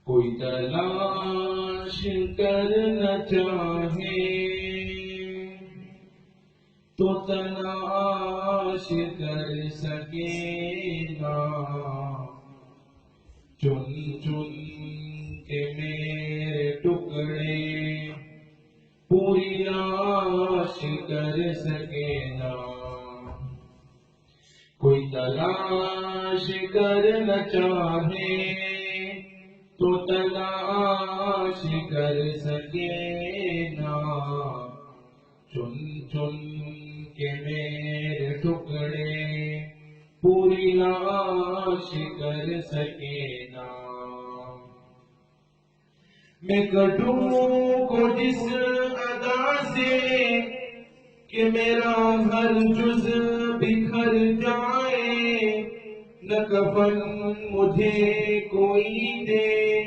کوئی تلاش کرنا چاہے تو تلاش کر سکے گا، چن چن کے میرے ٹکڑے پوری لاش کر سکے گا۔ کوئی تلاش کرنا چاہے تو تلاش کر سکے گا، چن چن کے میرے ٹکڑے پوری لاش کر سکے گا۔ میں کٹوں کو جس ادا سے کہ میرا ہر جز بکھر جائے، نہ کفن مجھے کوئی دے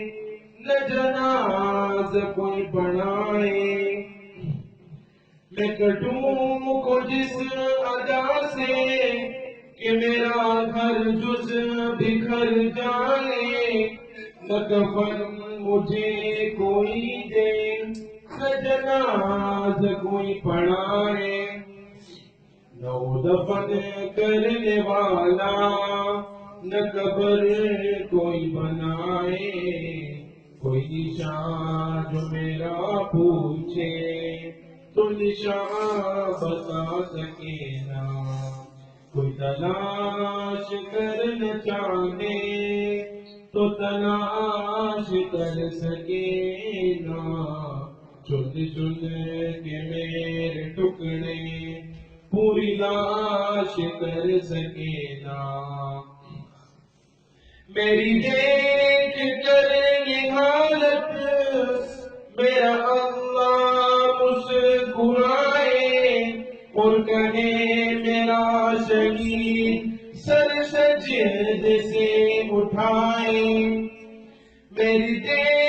نہ جناز کوئی بنائے۔ میں کٹوں کو جس ادا سے کہ میرا ہر جز بکھر جائے، نہ کفن مجھے کوئی دے نہ جناز کوئی پڑھائے۔ نہ دفن کرنے والا نہ قبر کوئی بنائے، کوئی نشان جو میرا پوچھے تو نشان بتا سکے نا۔ کوئی تلاش کرنا چاہے تو تلاش کر سکے نا، چن چن کے میرے ٹکڑے پوری لاش کر سکے نا۔ میری دیکھ کر یہ حالت میرا اللہ مسکرائے اور کہے میرا شہید سر سجدے سے اٹھائے۔ میری دیکھ